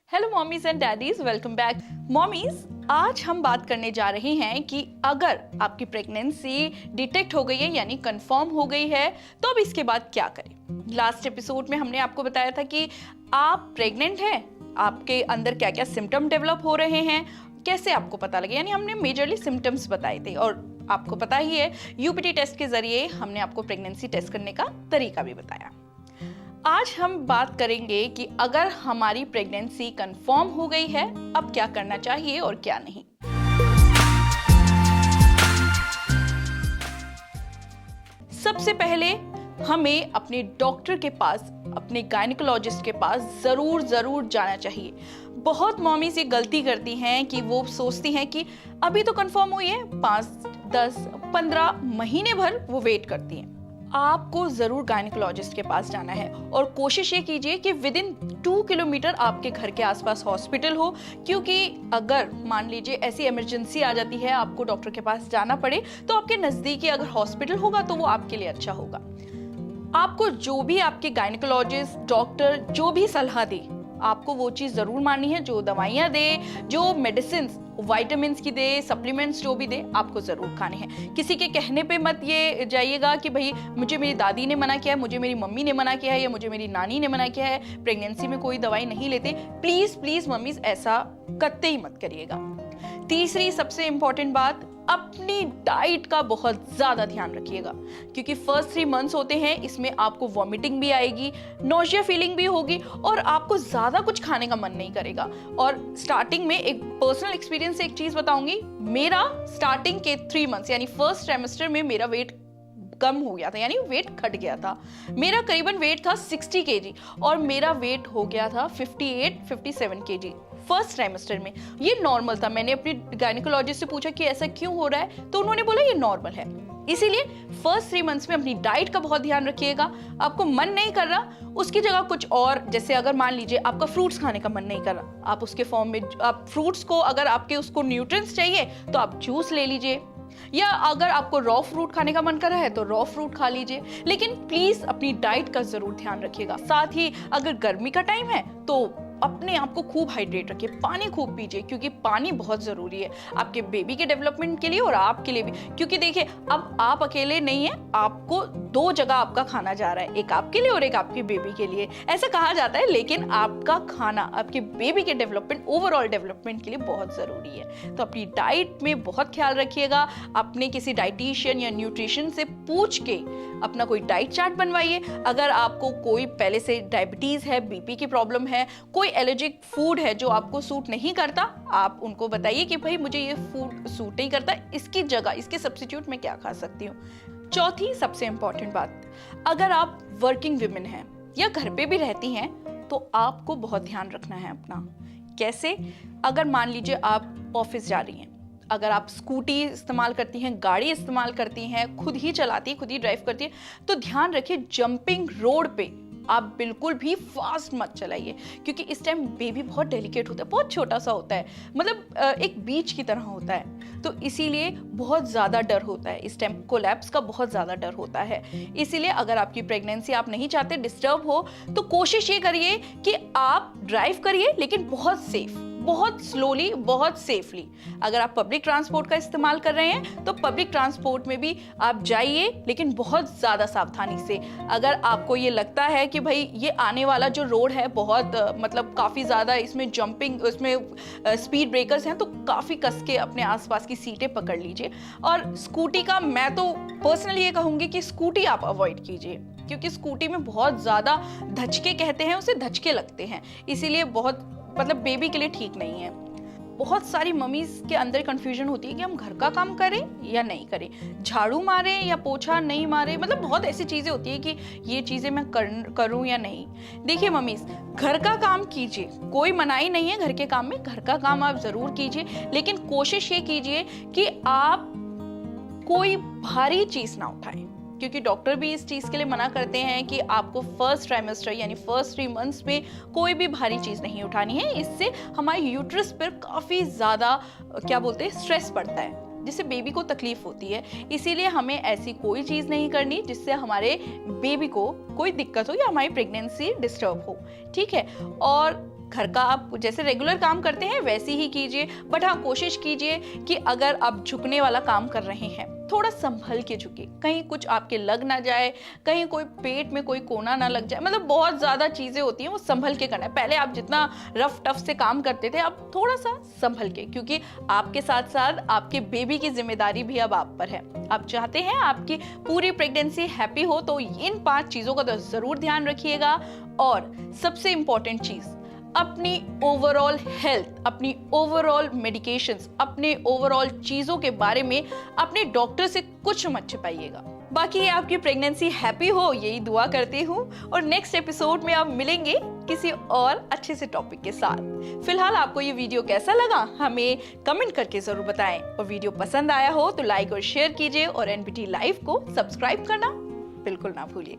Hello mommies and daddies, welcome back. Mommies, आज हम बात करने जा रहे हैं कि अगर आपकी प्रेगनेंसी डिटेक्ट हो गई है यानी कंफर्म हो गई है तो अब इसके बाद क्या करें। लास्ट एपिसोड में हमने आपको बताया था कि आप प्रेग्नेंट हैं, आपके अंदर क्या क्या सिम्टम डेवलप हो रहे हैं, कैसे आपको पता लगे, यानी हमने मेजरली सिम्टम्स बताए थे। और आपको पता ही है यूपीटी टेस्ट के जरिए हमने आपको प्रेगनेंसी टेस्ट करने का तरीका भी बताया। आज हम बात करेंगे कि अगर हमारी प्रेगनेंसी कंफर्म हो गई है अब क्या करना चाहिए और क्या नहीं। सबसे पहले हमें अपने डॉक्टर के पास, अपने गायनेकोलॉजिस्ट के पास जरूर जाना चाहिए। बहुत मॉमीज ये गलती करती हैं कि वो सोचती हैं कि अभी तो कंफर्म हुई है, 5, 10, 15 महीने भर वो वेट करती हैं। आपको जरूर गायनेकोलॉजिस्ट के पास जाना है और कोशिश ये कीजिए कि विद इन 2 किलोमीटर आपके घर के आसपास हॉस्पिटल हो, क्योंकि अगर मान लीजिए ऐसी इमरजेंसी आ जाती है, आपको डॉक्टर के पास जाना पड़े, तो आपके नजदीकी अगर हॉस्पिटल होगा तो वो आपके लिए अच्छा होगा। आपको जो भी आपके गायनेकोलॉजिस्ट डॉक्टर जो भी सलाह दे, आपको वो चीज जरूर माननी है। जो दवाइयां दे, जो मेडिसिन विटामिन की दे, सप्लीमेंट्स जो भी दे, आपको जरूर खाने हैं। किसी के कहने पे मत ये जाइएगा कि भाई मुझे मेरी दादी ने मना किया है, मुझे मेरी मम्मी ने मना किया है या मुझे मेरी नानी ने मना किया है, प्रेगनेंसी में कोई दवाई नहीं लेते। प्लीज प्लीज मम्मीज ऐसा कतई ही मत करिएगा। तीसरी सबसे इंपॉर्टेंट बात, अपनी डाइट का बहुत ज्यादा ध्यान रखिएगा, क्योंकि फर्स्ट 3 मंथ्स होते हैं, इसमें आपको वॉमिटिंग भी आएगी, नोशिया फीलिंग भी होगी और आपको ज्यादा कुछ खाने का मन नहीं करेगा। और स्टार्टिंग में एक पर्सनल एक्सपीरियंस से एक चीज बताऊंगी, मेरा स्टार्टिंग के 3 मंथ्स यानी फर्स्ट ट्राइमेस्टर में मेरा वेट कम हो गया था, यानी वेट घट गया था। मेरा करीबन वेट था 60 केजी और मेरा वेट हो गया था 58-57 केजी फर्स्ट ट्राइमेस्टर में। ये नॉर्मल था। मैंने अपनी गायनेकोलॉजिस्ट से पूछा कि ऐसा क्यों हो रहा है, तो उन्होंने बोला ये नॉर्मल है। इसीलिए फर्स्ट 3 मंथ्स में अपनी डाइट का बहुत ध्यान रखिएगा। आपको मन नहीं कर रहा, उसकी जगह कुछ और, जैसे अगर मान लीजिए आपका फ्रूट्स खाने का मन नहीं कर रहा, आप उसके फॉर्म में आप फ्रूट्स को, अगर आपके उसको न्यूट्रिएंट्स चाहिए तो आप जूस ले लीजिए, या अगर आपको रॉ फ्रूट खाने का मन कर रहा है तो रॉ फ्रूट खा लीजिए। लेकिन प्लीज अपनी डाइट का जरूर ध्यान रखिएगा। साथ ही अगर गर्मी का टाइम है तो अपने आप को खूब हाइड्रेट रखिए, पानी खूब पीजिए, क्योंकि पानी बहुत जरूरी है आपके बेबी के डेवलपमेंट के लिए और आपके लिए भी। क्योंकि देखिए अब आप अकेले नहीं है, आपको 2 जगह आपका खाना जा रहा है, एक आपके लिए और एक आपके बेबी के लिए। ऐसा कहा जाता है, लेकिन आपका खाना आपके बेबी के डेवलपमेंट, ओवरऑल डेवलपमेंट के लिए बहुत जरूरी है। तो अपनी डाइट में बहुत ख्याल रखिएगा। अपने किसी डाइटिशियन या न्यूट्रिशन से पूछ के अपना कोई डाइट चार्ट बनवाइए। अगर आपको कोई पहले से डायबिटीज है, बीपी की प्रॉब्लम है, कोई एलर्जिक फूड है जो आपको सूट नहीं करता, आप उनको बताइए कि भाई मुझे ये फूड सूट नहीं करता, इसकी जगह, इसके सब्स्टिट्यूट में क्या खा सकती हूँ। चौथी सबसे इंपॉर्टेंट बात, अगर आप वर्किंग विमेन हैं या घर पे भी रहती हैं तो आपको बहुत ध्यान रखना है अपना। कैसे? अगर मान लीजिए आप ऑफिस जा रही हैं, अगर आप स्कूटी इस्तेमाल करती हैं, गाड़ी इस्तेमाल करती हैं, खुद ही चलाती हैं, खुद ही ड्राइव करती हैं, तो ध्यान रखिए जंपिंग रोड पे आप बिल्कुल भी फास्ट मत चलाइए, क्योंकि इस टाइम बेबी बहुत डेलिकेट होता है, बहुत छोटा सा होता है, मतलब एक बीच की तरह होता है। तो इसीलिए बहुत ज़्यादा डर होता है इस टाइम, कोलैप्स का बहुत ज़्यादा डर होता है। इसीलिए अगर आपकी प्रेगनेंसी आप नहीं चाहते डिस्टर्ब हो, तो कोशिश ये करिए कि आप ड्राइव करिए, लेकिन बहुत सेफ, बहुत स्लोली, बहुत सेफली। अगर आप पब्लिक ट्रांसपोर्ट का इस्तेमाल कर रहे हैं तो पब्लिक ट्रांसपोर्ट में भी आप जाइए, लेकिन बहुत ज़्यादा सावधानी से। अगर आपको ये लगता है कि भाई ये आने वाला जो रोड है बहुत मतलब काफ़ी ज़्यादा इसमें जंपिंग, इसमें स्पीड ब्रेकर्स हैं, तो काफ़ी कस के अपने आसपास की सीटें पकड़ लीजिए। और स्कूटी का मैं तो पर्सनली ये कहूँगी कि स्कूटी आप अवॉइड कीजिए, क्योंकि स्कूटी में बहुत ज़्यादा धचके, कहते हैं उसे, धचके लगते हैं, इसीलिए बहुत मतलब बेबी के लिए ठीक नहीं है। बहुत सारी मम्मीज के अंदर कंफ्यूजन होती है कि हम घर का काम करें या नहीं करें, झाड़ू मारें या पोछा नहीं मारें, मतलब बहुत ऐसी चीजें होती है कि ये चीजें मैं करूं या नहीं। देखिए मम्मीज, घर का काम कीजिए, कोई मनाही नहीं है घर के काम में, घर का काम आप जरूर कीजिए, लेकिन कोशिश ये कीजिए कि आप कोई भारी चीज ना उठाएं, क्योंकि डॉक्टर भी इस चीज के लिए मना करते हैं कि आपको फर्स्ट ट्राइमेस्टर यानी फर्स्ट 3 मंथ्स में कोई भी भारी चीज नहीं उठानी है। इससे हमारे यूट्रस पर काफी ज्यादा क्या बोलते हैं, स्ट्रेस पड़ता है, जिससे बेबी को तकलीफ होती है। इसीलिए हमें ऐसी कोई चीज नहीं करनी जिससे हमारे बेबी को कोई दिक्कत हो या हमारी प्रेगनेंसी डिस्टर्ब हो, ठीक है। और घर का आप जैसे रेगुलर काम करते हैं वैसे ही कीजिए, बट हाँ कोशिश कीजिए कि अगर आप झुकने वाला काम कर रहे हैं थोड़ा संभल के झुके, कहीं कुछ आपके लग ना जाए, कहीं कोई पेट में कोई कोना ना लग जाए, मतलब बहुत ज़्यादा चीज़ें होती हैं वो संभल के करना है। पहले आप जितना रफ टफ से काम करते थे अब थोड़ा सा संभल के, क्योंकि आपके साथ साथ आपके बेबी की जिम्मेदारी भी अब आप पर है। आप चाहते हैं आपकी पूरी प्रेगनेंसी हैप्पी हो तो इन 5 चीज़ों का तो ज़रूर ध्यान रखिएगा। और सबसे इम्पॉर्टेंट चीज़, अपनी ओवरऑल हेल्थ, अपनी ओवरऑल मेडिकेशंस, अपने ओवरऑल चीज़ों के बारे में अपने डॉक्टर से कुछ मत छिपाइएगा। बाकी आपकी प्रेगनेंसी हैप्पी हो यही दुआ करती हूँ, और नेक्स्ट एपिसोड में आप मिलेंगे किसी और अच्छे से टॉपिक के साथ। फिलहाल आपको ये वीडियो कैसा लगा हमें कमेंट करके जरूर बताएं, और वीडियो पसंद आया हो तो लाइक और शेयर कीजिए, और NBT लाइव को सब्सक्राइब करना बिल्कुल ना भूलिए।